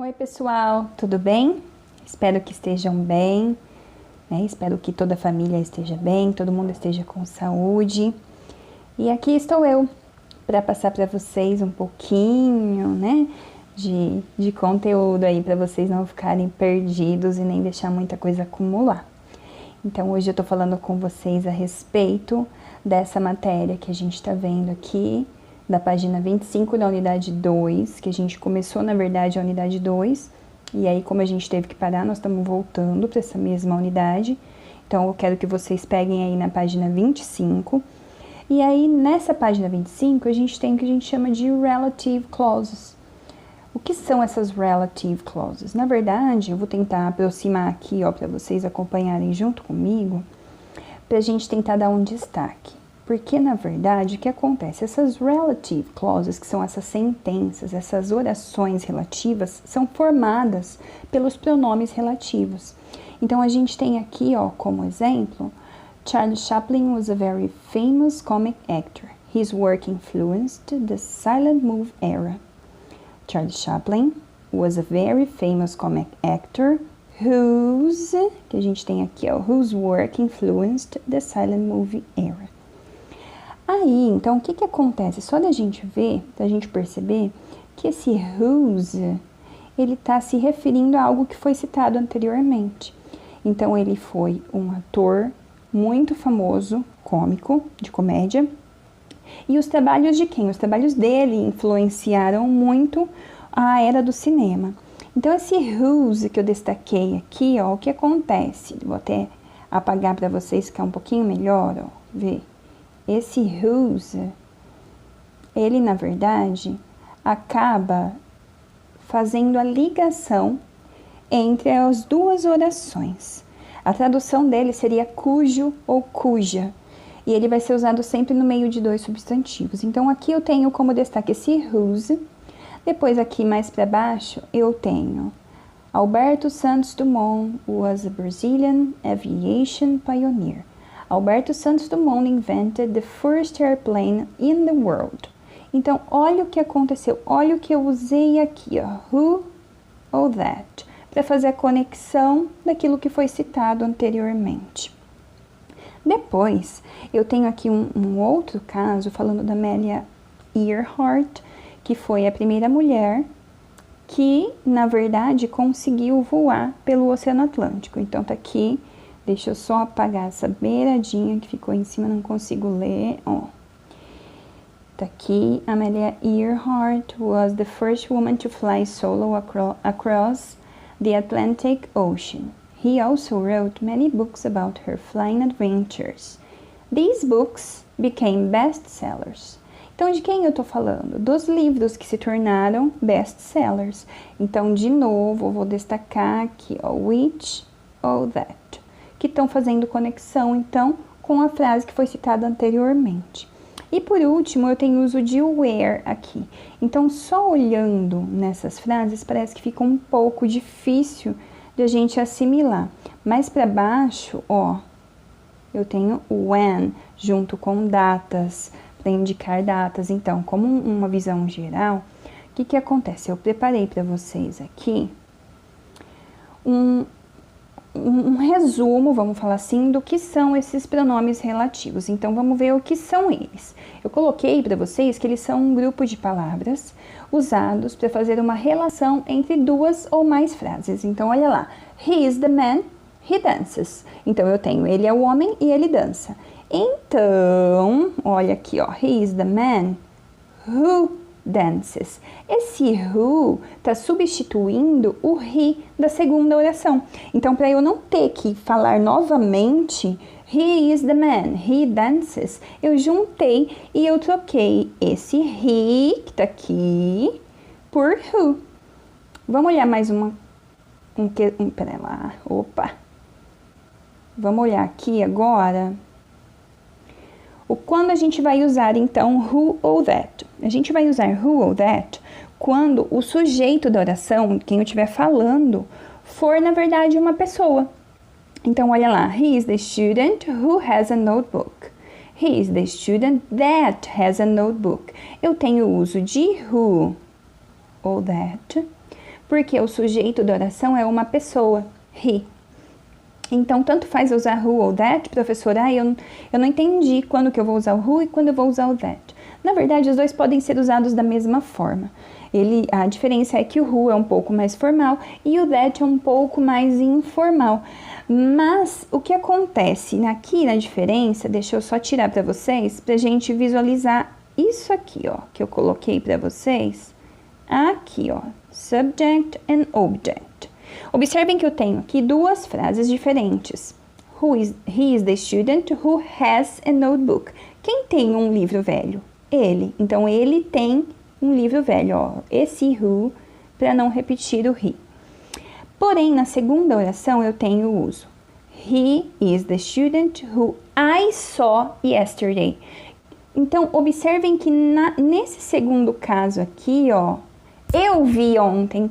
Oi pessoal, tudo bem? Espero que estejam bem, né? Espero que toda a família esteja bem, todo mundo esteja com saúde. E aqui estou eu para passar para vocês um pouquinho, né, de conteúdo aí para vocês não ficarem perdidos e nem deixar muita coisa acumular. Então hoje eu tô falando com vocês a respeito dessa matéria que a gente está vendo aqui, da página 25 da unidade 2, que a gente começou, na verdade, a unidade 2, e aí como a gente teve que parar, nós estamos voltando para essa mesma unidade. Então eu quero que vocês peguem aí na página 25, e aí nessa página 25 a gente tem o que a gente chama de relative clauses. O que são essas relative clauses? Na verdade, eu vou tentar aproximar aqui, ó, para vocês acompanharem junto comigo, para a gente tentar dar um destaque. Porque, na verdade, o que acontece? Essas relative clauses, que são essas sentenças, essas orações relativas, são formadas pelos pronomes relativos. Então, a gente tem aqui, ó, como exemplo, Charlie Chaplin was a very famous comic actor. His work influenced the silent movie era. Charlie Chaplin was a very famous comic actor whose, que a gente tem aqui, ó, whose work influenced the silent movie era. Aí, então, o que que acontece? Só da gente ver, da gente perceber que esse whose, ele está se referindo a algo que foi citado anteriormente. Então, ele foi um ator muito famoso, cômico, de comédia. E os trabalhos de quem? Os trabalhos dele influenciaram muito a era do cinema. Então, esse whose que eu destaquei aqui, ó, o que acontece? Vou até apagar para vocês ficar um pouquinho melhor, ó, ver. Esse whose, ele na verdade acaba fazendo a ligação entre as duas orações. A tradução dele seria cujo ou cuja, e ele vai ser usado sempre no meio de dois substantivos. Então aqui eu tenho como destaque esse whose, depois aqui mais para baixo eu tenho Alberto Santos Dumont was a Brazilian aviation pioneer. Alberto Santos Dumont invented the first airplane in the world. Então, olha o que aconteceu, olha o que eu usei aqui, ó, who ou that, para fazer a conexão daquilo que foi citado anteriormente. Depois, eu tenho aqui um outro caso, falando da Amelia Earhart, que foi a primeira mulher que, na verdade, conseguiu voar pelo Oceano Atlântico. Então, tá aqui. Deixa eu só apagar essa beiradinha que ficou em cima, não consigo ler, ó. Tá aqui, Amelia Earhart was the first woman to fly solo across the Atlantic Ocean. He also wrote many books about her flying adventures. These books became bestsellers. Então, de quem eu tô falando? Dos livros que se tornaram best-sellers. Então, de novo, eu vou destacar aqui, ó, which ou that, que estão fazendo conexão, então, com a frase que foi citada anteriormente. E por último, eu tenho o uso de where aqui. Então, só olhando nessas frases, parece que fica um pouco difícil de a gente assimilar. Mais para baixo, ó, eu tenho when, junto com datas, para indicar datas. Então, como uma visão geral, o que que acontece? Eu preparei para vocês aqui um resumo, vamos falar assim, do que são esses pronomes relativos. Então, vamos ver o que são eles. Eu coloquei para vocês que eles são um grupo de palavras usados para fazer uma relação entre duas ou mais frases. Então, olha lá. He is the man, he dances. Então, eu tenho ele é o homem e ele dança. Então, olha aqui, ó. He is the man who dances. Esse who está substituindo o he da segunda oração. Então, para eu não ter que falar novamente he is the man, he dances, eu juntei e eu troquei esse he, que tá aqui, por who. Vamos olhar mais pera lá, opa. Vamos olhar aqui agora quando a gente vai usar, então, who ou that. A gente vai usar who ou that quando o sujeito da oração, quem eu estiver falando, for, na verdade, uma pessoa. Então, olha lá. He is the student who has a notebook. He is the student that has a notebook. Eu tenho o uso de who ou that Porque o sujeito da oração é uma pessoa, he. Então, tanto faz usar who ou that, professora, eu não entendi quando que eu vou usar o who e quando eu vou usar o that. Na verdade, os dois podem ser usados da mesma forma. A diferença é que o who é um pouco mais formal e o that é um pouco mais informal. Mas, o que acontece aqui na diferença, deixa eu só tirar para vocês, pra gente visualizar isso aqui, ó, que eu coloquei para vocês. Aqui, ó, subject and object. Observem que eu tenho aqui duas frases diferentes. He is the student who has a notebook. Quem tem um livro velho? Ele. Então, ele tem um livro velho, ó. Esse who, para não repetir o he. Porém, na segunda oração, eu tenho o uso. He is the student who I saw yesterday. Então, observem que nesse segundo caso aqui, ó, eu vi ontem.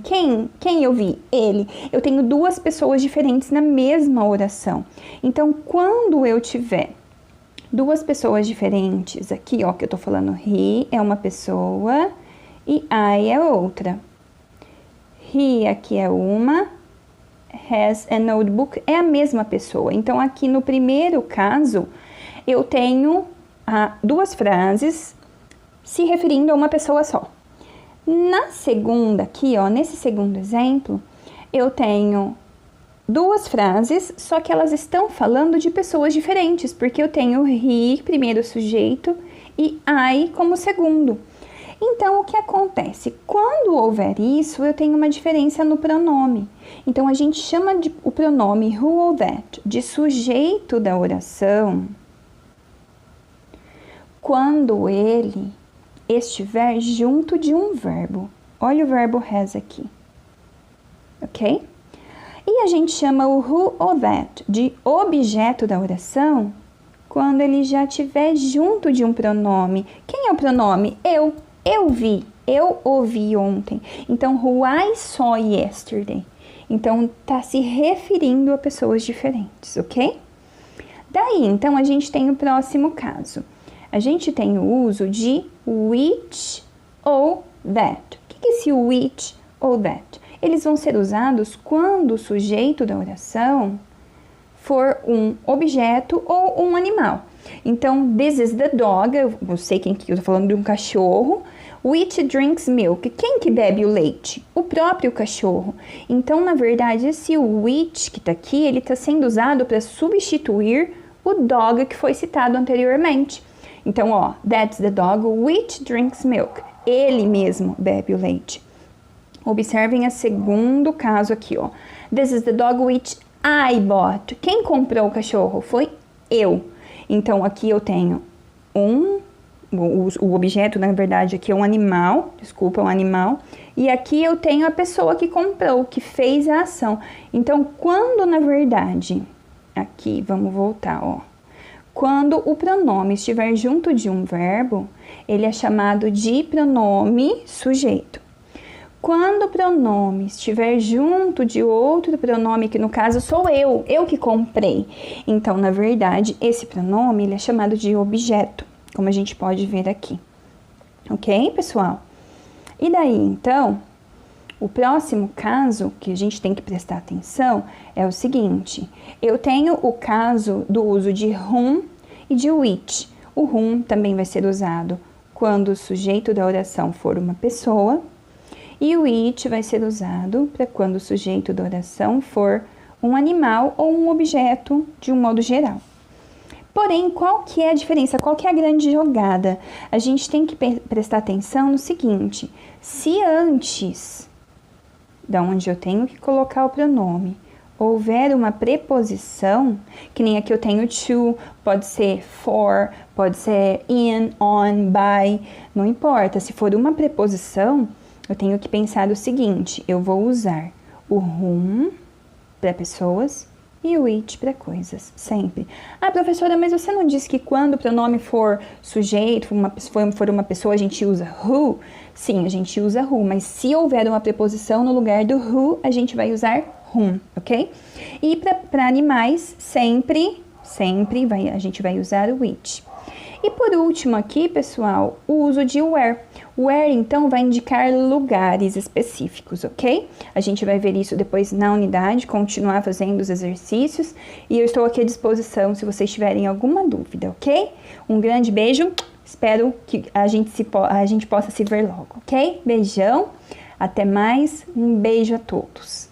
Quem eu vi? Ele. Eu tenho duas pessoas diferentes na mesma oração. Então, quando eu tiver duas pessoas diferentes aqui, ó, que eu tô falando, he é uma pessoa e I é outra. He aqui é uma, has a notebook é a mesma pessoa. Então, aqui no primeiro caso, eu tenho duas frases se referindo a uma pessoa só. Na segunda aqui, ó, nesse segundo exemplo, eu tenho duas frases, só que elas estão falando de pessoas diferentes, porque eu tenho he, primeiro sujeito, e I como segundo. Então, o que acontece? Quando houver isso, eu tenho uma diferença no pronome. Então, a gente chama o pronome who ou that de sujeito da oração quando ele estiver junto de um verbo. Olha o verbo has aqui, ok? E a gente chama o who ou that de objeto da oração quando ele já estiver junto de um pronome. Quem é o pronome? Eu vi, eu ouvi ontem. Então, who I saw yesterday. Então, está se referindo a pessoas diferentes, ok? Daí, então, a gente tem o próximo caso. A gente tem o uso de which ou that. O que é esse which ou that? Eles vão ser usados quando o sujeito da oração for um objeto ou um animal. Então, this is the dog, eu sei quem que eu tô falando de um cachorro, which drinks milk. Quem que bebe o leite? O próprio cachorro. Então, na verdade, esse which que tá aqui, ele tá sendo usado para substituir o dog que foi citado anteriormente. Então, ó, that's the dog which drinks milk. Ele mesmo bebe o leite. Observem o segundo caso aqui, ó. This is the dog which I bought. Quem comprou o cachorro? Foi eu. Então, aqui eu tenho o objeto, na verdade, aqui é um animal. Desculpa, é um animal. E aqui eu tenho a pessoa que comprou, que fez a ação. Então, quando, na verdade, aqui, vamos voltar, ó. Quando o pronome estiver junto de um verbo, ele é chamado de pronome sujeito. Quando o pronome estiver junto de outro pronome, que no caso sou eu que comprei. Então, na verdade, esse pronome ele é chamado de objeto, como a gente pode ver aqui. Ok, pessoal? E daí, então, o próximo caso que a gente tem que prestar atenção é o seguinte. Eu tenho o caso do uso de whom e de which. O whom também vai ser usado quando o sujeito da oração for uma pessoa. E o which vai ser usado para quando o sujeito da oração for um animal ou um objeto de um modo geral. Porém, qual que é a diferença? Qual que é a grande jogada? A gente tem que prestar atenção no seguinte. Se antes, da onde eu tenho que colocar o pronome, houver uma preposição, que nem aqui eu tenho to, pode ser for, pode ser in, on, by, não importa. Se for uma preposição, eu tenho que pensar o seguinte, eu vou usar o whom para pessoas e o which para coisas, sempre. Ah, professora, mas você não disse que quando o pronome for sujeito, for uma pessoa, a gente usa who? Sim, a gente usa who, mas se houver uma preposição no lugar do who, a gente vai usar whom, ok? E para animais, sempre a gente vai usar o which. E por último aqui, pessoal, o uso de where. Where, então, vai indicar lugares específicos, ok? A gente vai ver isso depois na unidade, continuar fazendo os exercícios. E eu estou aqui à disposição se vocês tiverem alguma dúvida, ok? Um grande beijo, espero que a gente possa se ver logo, ok? Beijão, até mais, um beijo a todos.